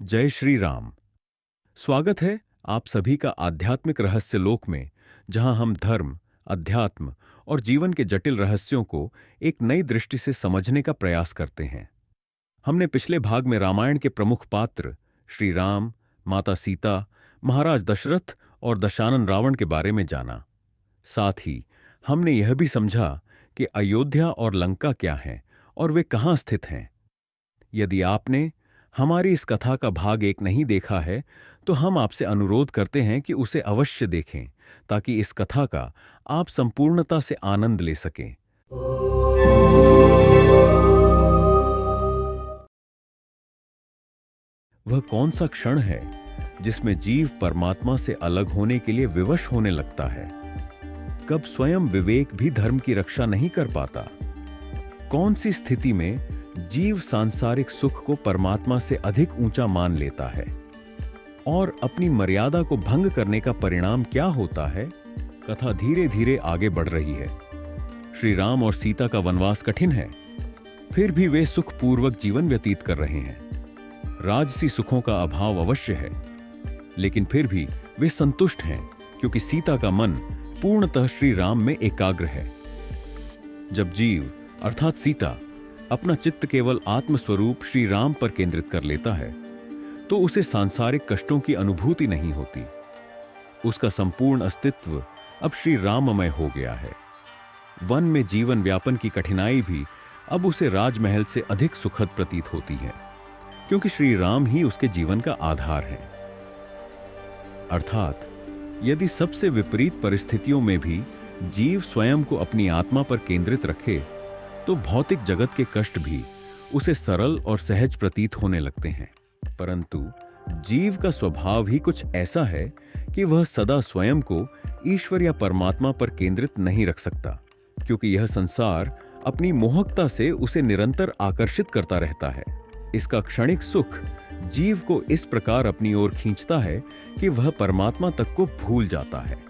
जय श्री राम। स्वागत है आप सभी का आध्यात्मिक रहस्य लोक में, जहां हम धर्म, अध्यात्म और जीवन के जटिल रहस्यों को एक नई दृष्टि से समझने का प्रयास करते हैं। हमने पिछले भाग में रामायण के प्रमुख पात्र श्री राम, माता सीता, महाराज दशरथ और दशानन रावण के बारे में जाना। साथ ही हमने यह भी समझा कि अयोध्या और लंका क्या हैं और वे कहाँ स्थित हैं। यदि आपने हमारी इस कथा का भाग 1 नहीं देखा है, तो हम आपसे अनुरोध करते हैं कि उसे अवश्य देखें, ताकि इस कथा का आप संपूर्णता से आनंद ले सकें। वह कौन सा क्षण है जिसमें जीव परमात्मा से अलग होने के लिए विवश होने लगता है? कब स्वयं विवेक भी धर्म की रक्षा नहीं कर पाता? कौन सी स्थिति में जीव सांसारिक सुख को परमात्मा से अधिक ऊंचा मान लेता है? और अपनी मर्यादा को भंग करने का परिणाम क्या होता है? कथा धीरे धीरे आगे बढ़ रही है। श्री राम और सीता का वनवास कठिन है, फिर भी वे सुखपूर्वक जीवन व्यतीत कर रहे हैं। राजसी सुखों का अभाव अवश्य है, लेकिन फिर भी वे संतुष्ट हैं, क्योंकि सीता का मन पूर्णतः श्री राम में एकाग्र है। जब जीव अर्थात सीता अपना चित्त केवल आत्मस्वरूप श्री राम पर केंद्रित कर लेता है, तो उसे सांसारिक कष्टों की अनुभूति नहीं होती। उसका संपूर्ण अस्तित्व अब श्री राममय हो गया है। वन में जीवन व्यापन की कठिनाई भी अब उसे राजमहल से अधिक सुखद प्रतीत होती है, क्योंकि श्री राम ही उसके जीवन का आधार है। अर्थात यदि सबसे विपरीत परिस्थितियों में भी जीव स्वयं को अपनी आत्मा पर केंद्रित रखे, तो भौतिक जगत के कष्ट भी उसे सरल और सहज प्रतीत होने लगते हैं। परंतु जीव का स्वभाव ही कुछ ऐसा है कि वह सदा स्वयं को ईश्वर या परमात्मा पर केंद्रित नहीं रख सकता, क्योंकि यह संसार अपनी मोहकता से उसे निरंतर आकर्षित करता रहता है। इसका क्षणिक सुख जीव को इस प्रकार अपनी ओर खींचता है कि वह परमात्मा तक को भूल जाता है।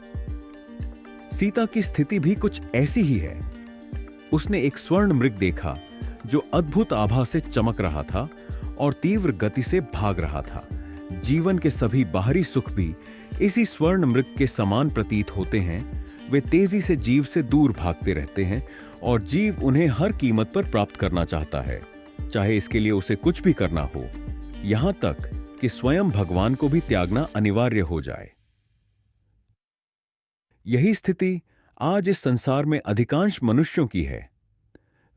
सीता की स्थिति भी कुछ ऐसी ही है। उसने एक स्वर्ण मृग देखा जो अद्भुत आभा से चमक रहा था और तीव्र गति से भाग रहा था। जीवन के सभी बाहरी सुख भी इसी स्वर्ण मृग के समान प्रतीत होते हैं। वे तेजी से जीव से दूर भागते रहते हैं और जीव उन्हें हर कीमत पर प्राप्त करना चाहता है, चाहे इसके लिए उसे कुछ भी करना हो, यहां तक कि स्वयं भगवान को भी त्यागना अनिवार्य हो जाए। यही स्थिति आज इस संसार में अधिकांश मनुष्यों की है।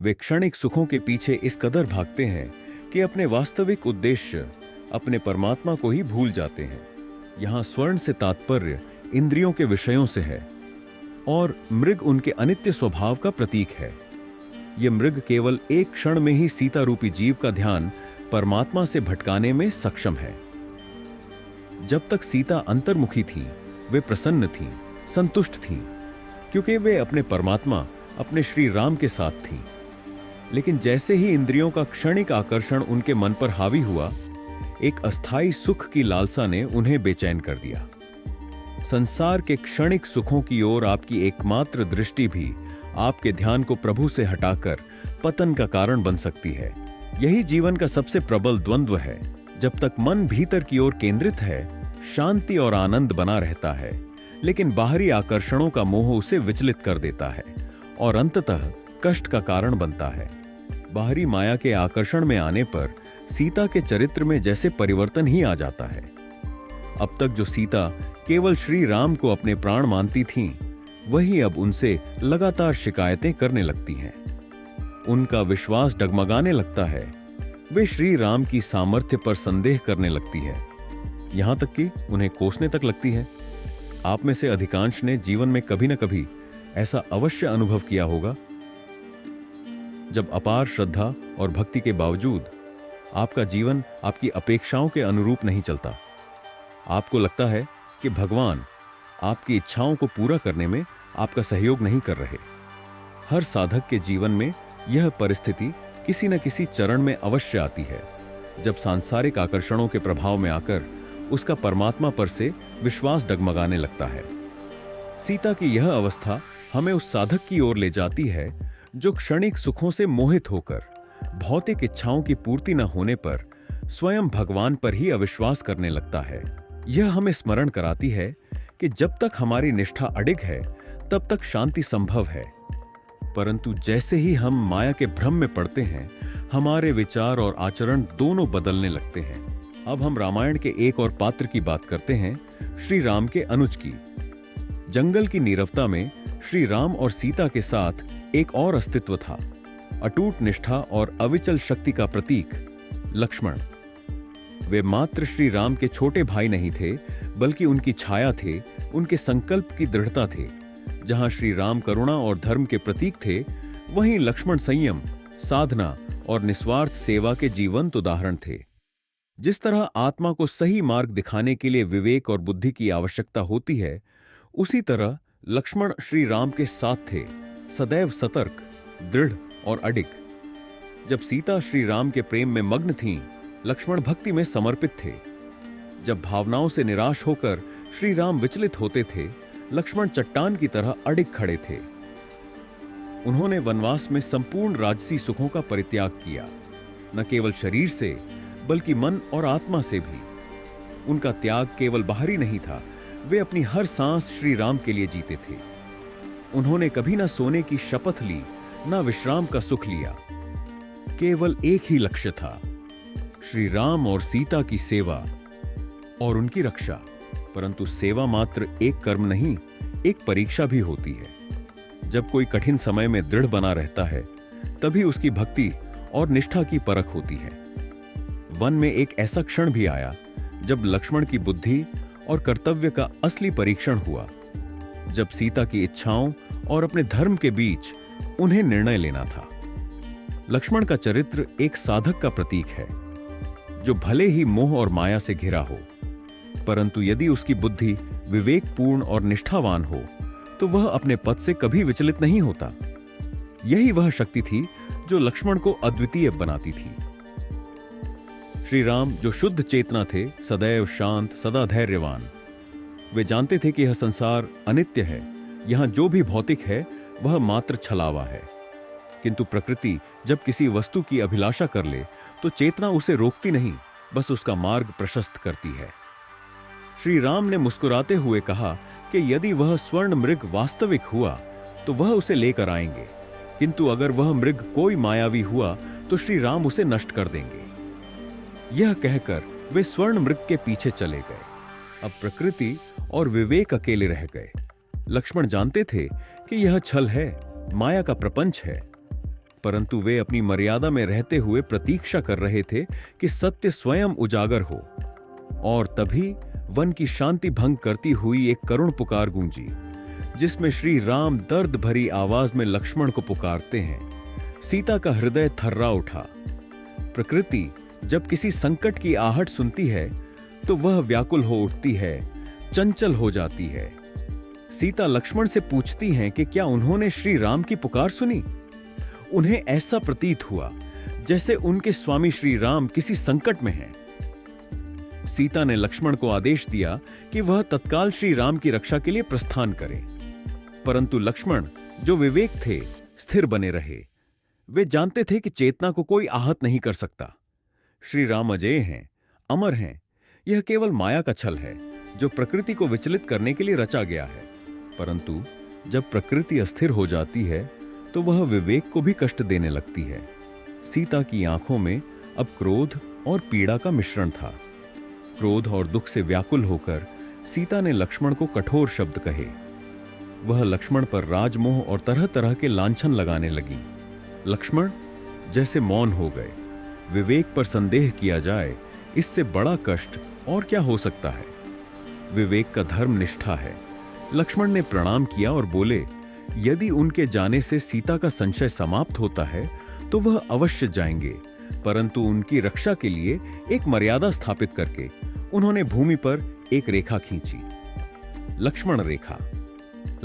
वे क्षणिक सुखों के पीछे इस कदर भागते हैं कि अपने वास्तविक उद्देश्य, अपने परमात्मा को ही भूल जाते हैं। यहां स्वर्ण से तात्पर्य इंद्रियों के विषयों से है और मृग उनके अनित्य स्वभाव का प्रतीक है। यह मृग केवल एक क्षण में ही सीता रूपी जीव का ध्यान परमात्मा से भटकाने में सक्षम है। जब तक सीता अंतर्मुखी थी, वे प्रसन्न थीं, संतुष्ट थीं, क्योंकि वे अपने परमात्मा, अपने श्री राम के साथ थीं। लेकिन जैसे ही इंद्रियों का क्षणिक आकर्षण उनके मन पर हावी हुआ, एक अस्थायी सुख की लालसा ने उन्हें बेचैन कर दिया। संसार के क्षणिक सुखों की ओर आपकी एकमात्र दृष्टि भी आपके ध्यान को प्रभु से हटाकर पतन का कारण बन सकती है। यही जीवन का सबसे प्रबल द्वंद्व है। जब तक मन भीतर की ओर केंद्रित है, शांति और आनंद बना रहता है, लेकिन बाहरी आकर्षणों का मोह उसे विचलित कर देता है और अंततः कष्ट का कारण बनता है। बाहरी माया के आकर्षण में आने पर सीता के चरित्र में जैसे परिवर्तन ही आ जाता है। अब तक जो सीता केवल श्री राम को अपने प्राण मानती थीं, वही अब उनसे लगातार शिकायतें करने लगती हैं। उनका विश्वास डगमगाने लगता है। वे श्री राम की सामर्थ्य पर संदेह करने लगती है, यहां तक कि उन्हें कोसने तक लगती है। आप में से अधिकांश ने जीवन में कभी न कभी ऐसा अवश्य अनुभव किया होगा, जब अपार श्रद्धा और भक्ति के बावजूद आपका जीवन आपकी अपेक्षाओं के अनुरूप नहीं चलता। आपको लगता है कि भगवान आपकी इच्छाओं को पूरा करने में आपका सहयोग नहीं कर रहे। हर साधक के जीवन में यह परिस्थिति किसी न किसी चरण में अवश्य आती है, जब सांसारिक आकर्षणों के प्रभाव में आकर उसका परमात्मा पर से विश्वास डगमगाने लगता है। सीता की यह अवस्था हमें उस साधक की ओर ले जाती है जो क्षणिक सुखों से मोहित होकर भौतिक इच्छाओं की पूर्ति न होने पर स्वयं भगवान पर ही अविश्वास करने लगता है। यह हमें स्मरण कराती है कि जब तक हमारी निष्ठा अडिग है तब तक शांति संभव है, परंतु जैसे ही हम माया के भ्रम में पड़ते हैं, हमारे विचार और आचरण दोनों बदलने लगते हैं। अब हम रामायण के एक और पात्र की बात करते हैं, श्री राम के अनुज की। जंगल की नीरवता में श्री राम और सीता के साथ एक और अस्तित्व था, अटूट निष्ठा और अविचल शक्ति का प्रतीक लक्ष्मण। वे मात्र श्री राम के छोटे भाई नहीं थे, बल्कि उनकी छाया थे, उनके संकल्प की दृढ़ता थे। जहां श्री राम करुणा और धर्म के प्रतीक थे, वहीं लक्ष्मण संयम, साधना और निस्वार्थ सेवा के जीवंत उदाहरण थे। जिस तरह आत्मा को सही मार्ग दिखाने के लिए विवेक और बुद्धि की आवश्यकता होती है, उसी तरह लक्ष्मण श्री राम के साथ थे, सदैव सतर्क, दृढ़ और अडिग। जब सीता श्री राम के प्रेम में मग्न थीं, लक्ष्मण भक्ति में समर्पित थे। जब भावनाओं से निराश होकर श्री राम विचलित होते थे, लक्ष्मण चट्टान की तरह अडिग खड़े थे। उन्होंने वनवास में संपूर्ण राजसी सुखों का परित्याग किया, न केवल शरीर से बल्कि मन और आत्मा से भी। उनका त्याग केवल बाहरी नहीं था, वे अपनी हर सांस श्री राम के लिए जीते थे। उन्होंने कभी न सोने की शपथ ली, न विश्राम का सुख लिया। केवल एक ही लक्ष्य था, श्री राम और सीता की सेवा और उनकी रक्षा। परंतु सेवा मात्र एक कर्म नहीं, एक परीक्षा भी होती है। जब कोई कठिन समय में दृढ़ बना रहता है, तभी उसकी भक्ति और निष्ठा की परख होती है। वन में एक ऐसा क्षण भी आया जब लक्ष्मण की बुद्धि और कर्तव्य का असली परीक्षण हुआ, जब सीता की इच्छाओं और अपने धर्म के बीच उन्हें निर्णय लेना था। लक्ष्मण का चरित्र एक साधक का प्रतीक है, जो भले ही मोह और माया से घिरा हो, परंतु यदि उसकी बुद्धि विवेकपूर्ण और निष्ठावान हो, तो वह अपने पथ से कभी विचलित नहीं होता। यही वह शक्ति थी जो लक्ष्मण को अद्वितीय बनाती थी। श्री राम जो शुद्ध चेतना थे, सदैव शांत, सदा धैर्यवान। वे जानते थे कि यह संसार अनित्य है, यहां जो भी भौतिक है वह मात्र छलावा है। किंतु प्रकृति जब किसी वस्तु की अभिलाषा कर ले, तो चेतना उसे रोकती नहीं, बस उसका मार्ग प्रशस्त करती है। श्री राम ने मुस्कुराते हुए कहा कि यदि वह स्वर्ण मृग वास्तविक हुआ तो वह उसे लेकर आएंगे, किंतु अगर वह मृग कोई मायावी हुआ तो श्री राम उसे नष्ट कर देंगे। यह कहकर वे स्वर्ण मृग के पीछे चले गए। अब प्रकृति और विवेक अकेले रह गए। लक्ष्मण जानते थे कि यह छल है, माया का प्रपंच है, परंतु वे अपनी मर्यादा में रहते हुए प्रतीक्षा कर रहे थे कि सत्य स्वयं उजागर हो। और तभी वन की शांति भंग करती हुई एक करुण पुकार गूंजी, जिसमें श्री राम दर्द भरी आवाज में लक्ष्मण को पुकारते हैं। सीता का हृदय थर्रा उठा। प्रकृति जब किसी संकट की आहट सुनती है तो वह व्याकुल हो उठती है, चंचल हो जाती है। सीता लक्ष्मण से पूछती हैं कि क्या उन्होंने श्री राम की पुकार सुनी। उन्हें ऐसा प्रतीत हुआ जैसे उनके स्वामी श्री राम किसी संकट में हैं। सीता ने लक्ष्मण को आदेश दिया कि वह तत्काल श्री राम की रक्षा के लिए प्रस्थान करे, परंतु लक्ष्मण जो विवेक थे, स्थिर बने रहे। वे जानते थे कि चेतना को कोई आहत नहीं कर सकता। श्री राम अजेय हैं, अमर हैं। यह केवल माया का छल है जो प्रकृति को विचलित करने के लिए रचा गया है। परंतु जब प्रकृति अस्थिर हो जाती है तो वह विवेक को भी कष्ट देने लगती है। सीता की आंखों में अब क्रोध और पीड़ा का मिश्रण था। क्रोध और दुख से व्याकुल होकर सीता ने लक्ष्मण को कठोर शब्द कहे। वह लक्ष्मण पर राजमोह और तरह तरह के लांछन लगाने लगी। लक्ष्मण जैसे मौन हो गए। विवेक पर संदेह किया जाए, इससे बड़ा कष्ट और क्या हो सकता है। विवेक का धर्म निष्ठा है। लक्ष्मण ने प्रणाम किया और बोले, यदि उनके जाने से सीता का संशय समाप्त होता है तो वह अवश्य जाएंगे, परंतु उनकी रक्षा के लिए एक मर्यादा स्थापित करके उन्होंने भूमि पर एक रेखा खींची, लक्ष्मण रेखा।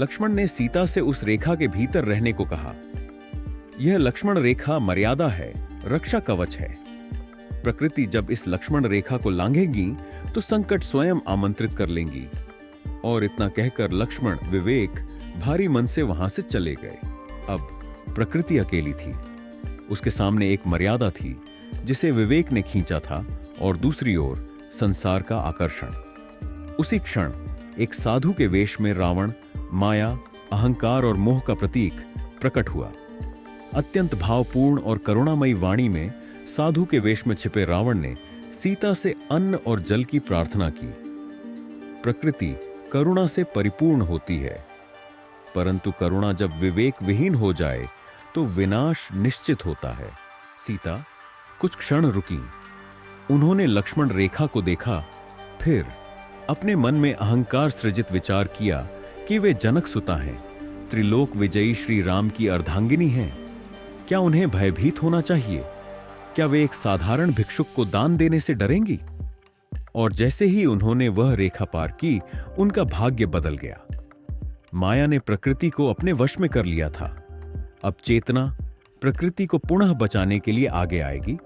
लक्ष्मण ने सीता से उस रेखा के भीतर रहने को कहा। यह लक्ष्मण रेखा मर्यादा है, रक्षा कवच है। प्रकृति जब इस लक्ष्मण रेखा को लांघेगी तो संकट स्वयं आमंत्रित कर लेंगी। और इतना कहकर लक्ष्मण विवेक भारी मन से वहां से चले गए। अब प्रकृति अकेली थी। उसके सामने एक मर्यादा थी जिसे विवेक ने खींचा था और दूसरी ओर संसार का आकर्षण। उसी क्षण एक साधु के वेश में रावण माया, अहंकार और मोह का प्रतीक प्रकट हुआ। अत्यंत भावपूर्ण और करुणामयी वाणी में साधु के वेश में छिपे रावण ने सीता से अन्न और जल की प्रार्थना की। प्रकृति करुणा से परिपूर्ण होती है, परंतु करुणा जब विवेक विहीन हो जाए तो विनाश निश्चित होता है। सीता कुछ क्षण रुकी। उन्होंने लक्ष्मण रेखा को देखा, फिर अपने मन में अहंकार सृजित विचार किया कि वे जनक सुता हैं, त्रिलोक विजयी श्री राम की अर्धांगिनी हैं। क्या उन्हें भयभीत होना चाहिए? क्या वे एक साधारण भिक्षुक को दान देने से डरेंगी? और जैसे ही उन्होंने वह रेखा पार की, उनका भाग्य बदल गया। माया ने प्रकृति को अपने वश में कर लिया था। अब चेतना प्रकृति को पुनः बचाने के लिए आगे आएगी,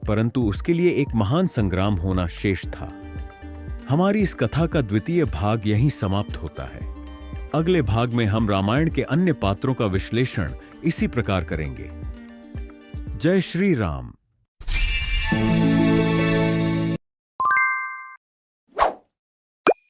परंतु उसके लिए एक महान संग्राम होना शेष था। हमारी इस कथा का द्वितीय भाग यहीं समाप्त होता है। अगले भाग में हम रामायण के अन्य पात्रों का विश्लेषण इसी प्रकार करेंगे। जय श्री राम।